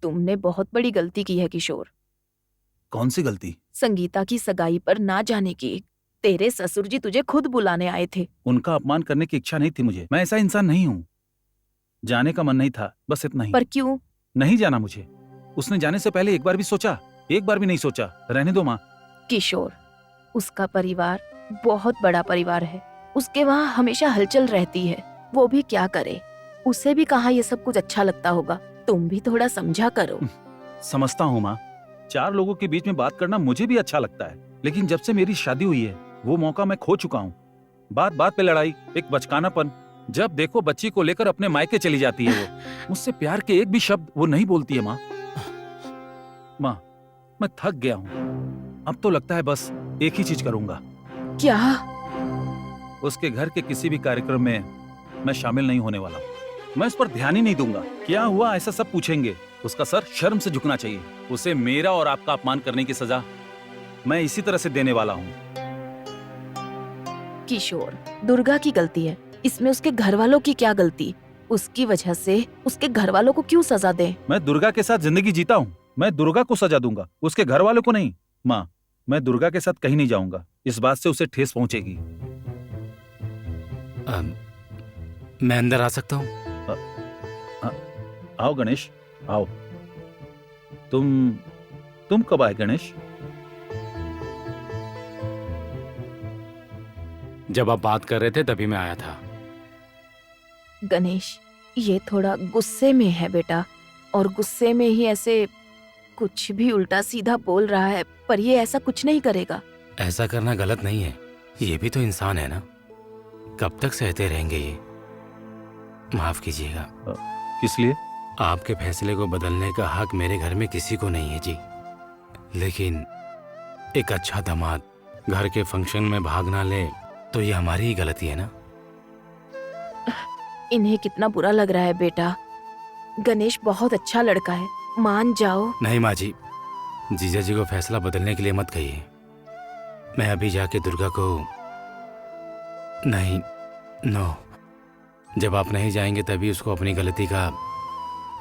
तुमने बहुत बड़ी गलती की है किशोर। कौन सी गलती? संगीता की सगाई पर ना जाने की। तेरे ससुर जी तुझे खुद बुलाने आए थे। उनका अपमान करने की इच्छा नहीं थी मुझे। मैं ऐसा इंसान नहीं हूँ। जाने का मन नहीं था, बस इतना ही। पर क्यों? नहीं जाना मुझे। उसने जाने से पहले एक बार भी सोचा? एक बार भी नहीं सोचा। रहने दो माँ। किशोर, उसका परिवार बहुत बड़ा परिवार है। उसके वहाँ हमेशा हलचल रहती है। वो भी क्या करे, उसे भी कहाँ ये सब कुछ अच्छा लगता होगा। तुम भी थोड़ा समझा करो। समझता हूँ माँ, 4 लोगों के बीच में बात करना मुझे भी अच्छा लगता है, लेकिन जब से मेरी शादी हुई है वो मौका मैं खो चुका हूँ। बात बात पे लड़ाई, एक बचकानापन। जब देखो बच्ची को लेकर अपने मायके चली जाती है। वो मुझसे प्यार के एक भी शब्द वो नहीं बोलती है। माँ, मैं थक गया हूँ। अब तो लगता है बस एक ही चीज करूंगा। क्या? उसके घर के किसी भी कार्यक्रम में मैं शामिल नहीं होने वाला। मैं उस पर ध्यान ही नहीं दूंगा। क्या हुआ ऐसा सब पूछेंगे। उसका सर शर्म से झुकना चाहिए। उसे मेरा और आपका अपमान करने की सजा मैं इसी तरह से देने वाला हूँ। किशोर, दुर्गा की गलती है, इसमें उसके घर वालों की क्या गलती? उसकी वजह से उसके घर वालों को क्यों सजा दे? मैं दुर्गा के साथ जिंदगी जीता हूँ। मैं दुर्गा को सजा दूंगा, उसके घर वालों को नहीं। माँ, मैं दुर्गा के साथ कहीं नहीं जाऊंगा। इस बात से उसे ठेस पहुंचेगी। मैं अंदर आ सकता हूँ? आओ गणेश, आओ। तुम कब आए गणेश? जब आप बात कर रहे थे तभी मैं आया था। गणेश, ये थोड़ा गुस्से में है बेटा, और गुस्से में ही ऐसे कुछ भी उल्टा सीधा बोल रहा है, पर ये ऐसा कुछ नहीं करेगा। ऐसा करना गलत नहीं है, ये भी तो इंसान है ना। कब तक सहते रहेंगे ये? माफ कीजिएगा। किस लिए? आपके फैसले को बदलने का हक मेरे घर में किसी को नहीं है जी। लेकिन एक अच्छा दामाद घर के फंक्शन में भाग ना ले तो ये हमारी ही गलती है ना। इन्हें कितना बुरा लग रहा है बेटा। गणेश बहुत अच्छा लड़का है, मान जाओ। नहीं माँ जी, जीजा जी को फैसला बदलने के लिए मत कहिए। मैं अभी जाके दुर्गा को नहीं, नो, जब आप नहीं जाएंगे तभी उसको अपनी गलती का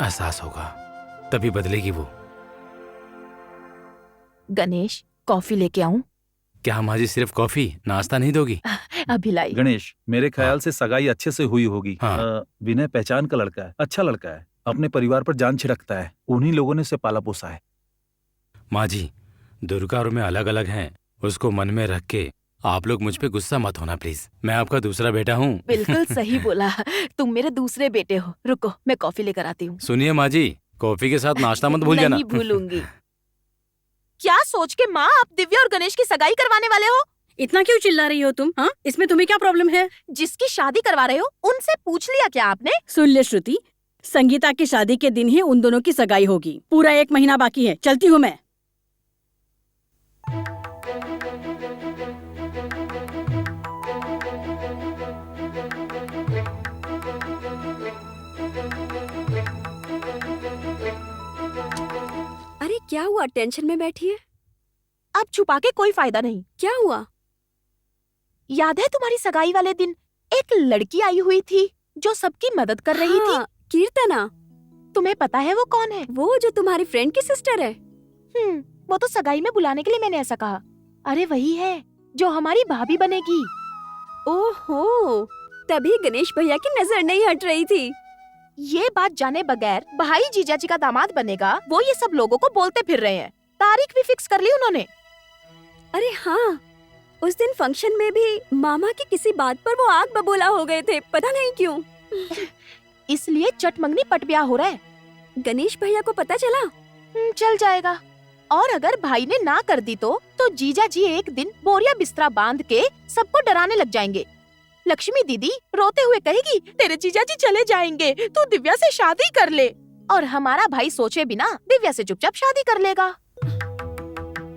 एहसास होगा, तभी बदलेगी वो। गणेश, कॉफी लेके आऊं? क्या माँ जी सिर्फ कॉफी, नाश्ता नहीं दोगी? अभी लाई। गणेश, मेरे ख्याल से सगाई अच्छे से हुई होगी। हाँ। विनय पहचान का लड़का है, अच्छा लड़का है, अपने परिवार पर जान छिड़कता है। उन्हीं लोगों ने उसे पाला पोसा है। माँ जी, दुर्गा और मैं अलग अलग हैं, उसको मन में रख के आप लोग मुझ पे गुस्सा मत होना प्लीज। मैं आपका दूसरा बेटा हूँ। बिल्कुल सही बोला, तुम मेरे दूसरे बेटे हो। रुको, मैं कॉफी लेकर आती हूँ। सुनिए माँ जी, कॉफी के साथ नाश्ता मत भूल जाना। नहीं भूलूंगी। क्या सोच के माँ आप दिव्या और गणेश की सगाई करवाने वाले हो? इतना क्यों चिल्ला रही हो तुम? हाँ, इसमें तुम्हें क्या प्रॉब्लम है? जिसकी शादी करवा रहे हो उनसे पूछ लिया क्या आपने? सुन ले श्रुति, संगीता की शादी के दिन ही उन दोनों की सगाई होगी। पूरा 1 महीना बाकी है। चलती हूँ मैं। अरे क्या हुआ, टेंशन में बैठी है? अब छुपा के कोई फायदा नहीं। क्या हुआ? याद है तुम्हारी सगाई वाले दिन एक लड़की आई हुई थी जो सबकी मदद कर रही थी? हाँ, कीर्तना। तुम्हें पता है वो कौन है? वो जो तुम्हारी फ्रेंड की सिस्टर है। वो तो सगाई में बुलाने के लिए मैंने ऐसा कहा। अरे वही है जो हमारी भाभी बनेगी। ओहो, तभी गणेश भैया की नजर नहीं हट रही थी। ये बात जाने बगैर भाई जीजा जी का दामाद बनेगा, वो ये सब लोगों को बोलते फिर रहे हैं। तारीख भी फिक्स कर ली उन्होंने। अरे हाँ, उस दिन फंक्शन में भी मामा की किसी बात पर वो आग बबूला हो गए थे, पता नहीं क्यों। इसलिए चटमंगनी पट ब्याह हो रहा है। गणेश भैया को पता चला? चल जाएगा। और अगर भाई ने ना कर दी तो जीजा जी एक दिन बोरिया बिस्तरा बांध के सबको डराने लग जाएंगे। लक्ष्मी दीदी रोते हुए कहेगी, तेरे जीजा जी चले जाएंगे, तू दिव्या से शादी कर ले। और हमारा भाई सोचे बिना दिव्या से चुपचाप शादी कर लेगा।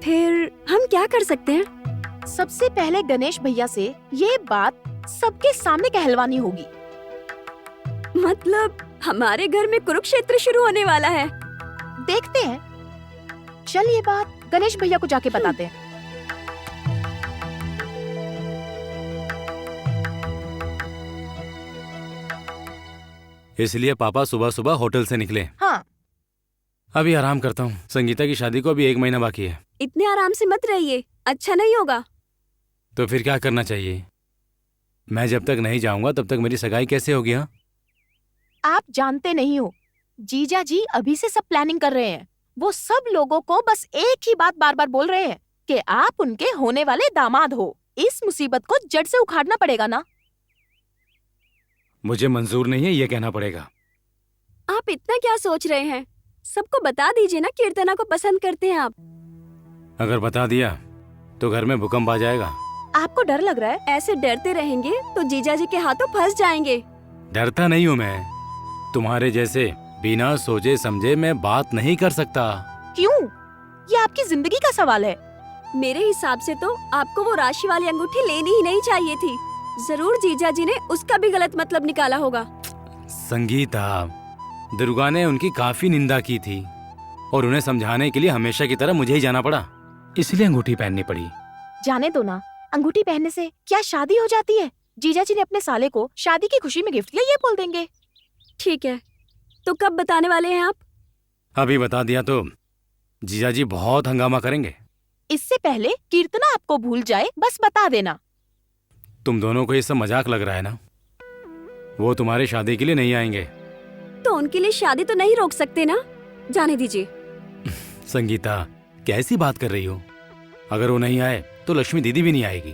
फिर हम क्या कर सकते हैं? सबसे पहले गणेश भैया से ये बात सबके सामने कहलवानी होगी। मतलब हमारे घर में कुरुक्षेत्र शुरू होने वाला है। देखते हैं। चल ये बात गणेश भैया को जाके बताते हैं। इसलिए पापा सुबह सुबह होटल से निकले। हाँ, अभी आराम करता हूँ। संगीता की शादी को अभी 1 महीना बाकी है। इतने आराम से मत रहिए, अच्छा नहीं होगा। तो फिर क्या करना चाहिए? मैं जब तक नहीं जाऊंगा तब तक मेरी सगाई कैसे होगी? हाँ, आप जानते नहीं हो, जीजा जी अभी से सब प्लानिंग कर रहे हैं। वो सब लोगों को बस एक ही बात बार बार बोल रहे हैं कि आप उनके होने वाले दामाद हो। इस मुसीबत को जड़ से उखाड़ना पड़ेगा ना। मुझे मंजूर नहीं है, ये कहना पड़ेगा। आप इतना क्या सोच रहे हैं? सबको बता दीजिए ना कीर्तना को पसंद करते हैं आप। अगर बता दिया तो घर में भूकंप आ जाएगा। आपको डर लग रहा है? ऐसे डरते रहेंगे तो जीजा जी के हाथों फंस जाएंगे। डरता नहीं हूँ मैं। तुम्हारे जैसे बिना सोचे समझे मैं बात नहीं कर सकता। क्यों? ये आपकी जिंदगी का सवाल है। मेरे हिसाब से तो आपको वो राशि वाली अंगूठी लेनी ही नहीं चाहिए थी। जरूर जीजा जी ने उसका भी गलत मतलब निकाला होगा। संगीता, दुर्गा ने उनकी काफी निंदा की थी और उन्हें समझाने के लिए हमेशा की तरह मुझे ही जाना पड़ा, इसलिए अंगूठी पहननी पड़ी। जाने दो ना, अंगूठी पहनने से क्या शादी हो जाती है? जीजा जी ने अपने साले को शादी की खुशी में गिफ्ट दिया, ये बोल देंगे। ठीक है, तो कब बताने वाले हैं आप? अभी बता दिया तो जीजा जी बहुत हंगामा करेंगे। इससे पहले कीर्तना आपको भूल जाए, बस बता देना। तुम दोनों को ये सब मजाक लग रहा है ना? वो तुम्हारी शादी के लिए नहीं आएंगे। तो उनके लिए शादी तो नहीं रोक सकते ना, जाने दीजिए। संगीता, कैसी बात कर रही हो? अगर वो नहीं आए तो लक्ष्मी दीदी भी नहीं आएगी,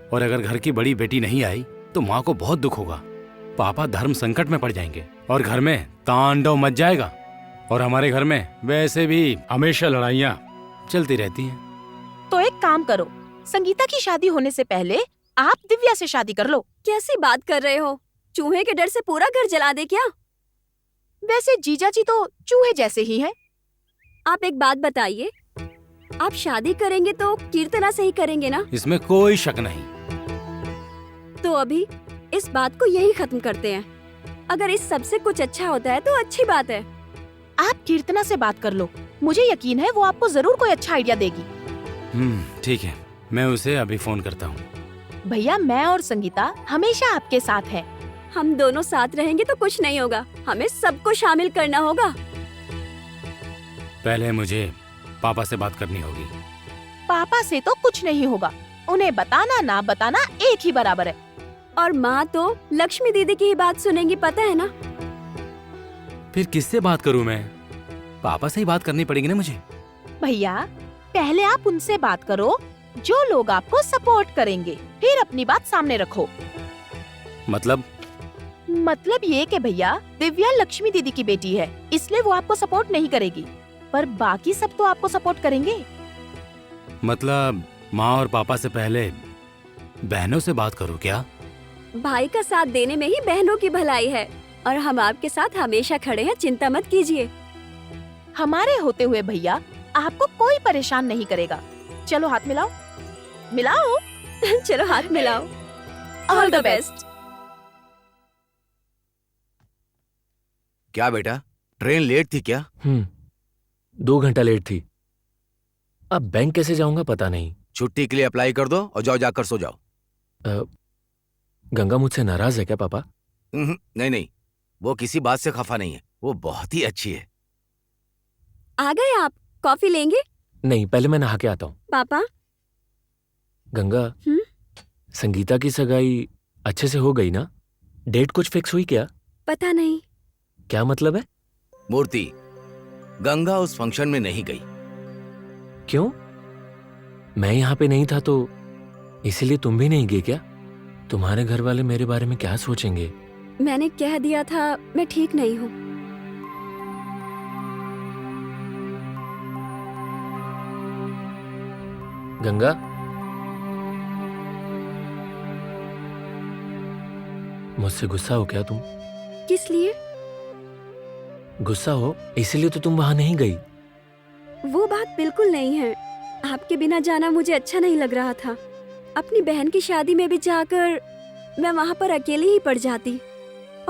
और अगर घर की बड़ी बेटी नहीं आई तो माँ को बहुत दुख होगा। पापा धर्म संकट में पड़ जाएंगे और घर में तांडव मच जाएगा। और हमारे घर में वैसे भी हमेशा लड़ाइयाँ चलती रहती हैं। तो एक काम करो, संगीता की शादी होने से पहले आप दिव्या से शादी कर लो। कैसी बात कर रहे हो? चूहे के डर से पूरा घर जला दे क्या? वैसे जीजा जी तो चूहे जैसे ही हैं। आप एक बात बताइए, आप शादी करेंगे तो कीर्तना से ही करेंगे ना? इसमें कोई शक नहीं। तो अभी इस बात को यही खत्म करते हैं। अगर इस सब से कुछ अच्छा होता है तो अच्छी बात है। आप कीर्तना से बात कर लो, मुझे यकीन है वो आपको जरूर कोई अच्छा आइडिया देगी। ठीक है, मैं उसे अभी फोन करता हूँ। भैया, मैं और संगीता हमेशा आपके साथ हैं। हम दोनों साथ रहेंगे तो कुछ नहीं होगा, हमें सबको शामिल करना होगा। पहले मुझे पापा से बात करनी होगी। पापा से तो कुछ नहीं होगा, उन्हें बताना ना बताना एक ही बराबर है। और माँ तो लक्ष्मी दीदी की ही बात सुनेंगी, पता है ना? फिर किससे बात करूँ मैं? पापा से ही बात करनी पड़ेगी ना मुझे। भैया, पहले आप उनसे बात करो जो लोग आपको सपोर्ट करेंगे, फिर अपनी बात सामने रखो। मतलब ये कि भैया, दिव्या लक्ष्मी दीदी की बेटी है, इसलिए वो आपको सपोर्ट नहीं करेगी, पर बाकी सब तो आपको सपोर्ट करेंगे। मतलब माँ और पापा से पहले बहनों से बात करूँ क्या? भाई का साथ देने में ही बहनों की भलाई है, और हम आपके साथ हमेशा खड़े हैं, चिंता मत कीजिए। हमारे होते हुए भैया आपको कोई परेशान नहीं करेगा। चलो हाथ मिलाओ। मिलाओ। चलो हाथ मिलाओ। All the best. क्या बेटा, ट्रेन लेट थी क्या? 2 घंटा लेट थी। अब बैंक कैसे जाऊंगा पता नहीं। छुट्टी के लिए अप्लाई कर दो और जाओ, जाकर सो जाओ। गंगा मुझसे नाराज है क्या पापा? नहीं नहीं, वो किसी बात से खफा नहीं है, वो बहुत ही अच्छी है। आ गए आप? कॉफी लेंगे? नहीं, पहले मैं नहा के आता हूँ। पापा। गंगा, हम्म? संगीता की सगाई अच्छे से हो गई ना? डेट कुछ फिक्स हुई क्या? पता नहीं। क्या मतलब है? मूर्ति, गंगा उस फंक्शन में नहीं गई। क्यों? मैं यहाँ पे नहीं था तो इसीलिए तुम भी नहीं गए क्या? तुम्हारे घर वाले मेरे बारे में क्या सोचेंगे? मैंने कह दिया था मैं ठीक नहीं हूँ। गंगा, मुझसे गुस्सा हो क्या तुम? किस लिए? गुस्सा हो इसलिए तो तुम वहां नहीं गई। वो बात बिल्कुल नहीं है। आपके बिना जाना मुझे अच्छा नहीं लग रहा था। अपनी बहन की शादी में भी जाकर मैं वहाँ पर अकेली ही पड़ जाती,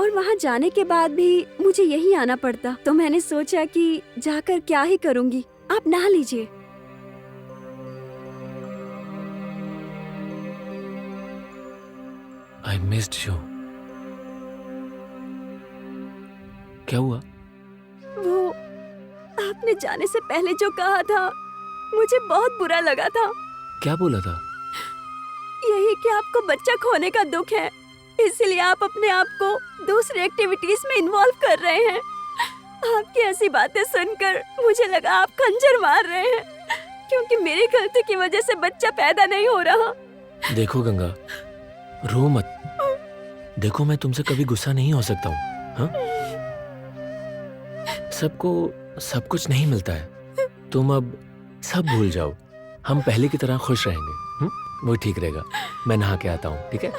और वहाँ जाने के बाद भी मुझे यही आना पड़ता। तो मैंने सोचा कि जाकर क्या ही करूँगी, आप नहा लीजिए। I missed you। क्या हुआ? वो आप आपने जाने से पहले जो कहा था मुझे बहुत बुरा लगा था। क्या बोला था? यही कि आपको बच्चा खोने का दुख है, इसलिए आप अपने आप को दूसरी एक्टिविटीज में इन्वॉल्व कर रहे हैं। आपकी ऐसी बातें सुनकर मुझे लगा आप खंजर मार रहे हैं, क्योंकि मेरी गलती की वजह से बच्चा पैदा नहीं हो रहा। देखो गंगा, रो मत। देखो मैं तुमसे कभी गुस्सा नहीं हो सकता हूँ, हाँ? सबको सब कुछ नहीं मिलता है। तुम अब सब भूल जाओ, हम पहले की तरह खुश रहेंगे। वो ठीक रहेगा। मैं नहा के आता हूँ, ठीक है?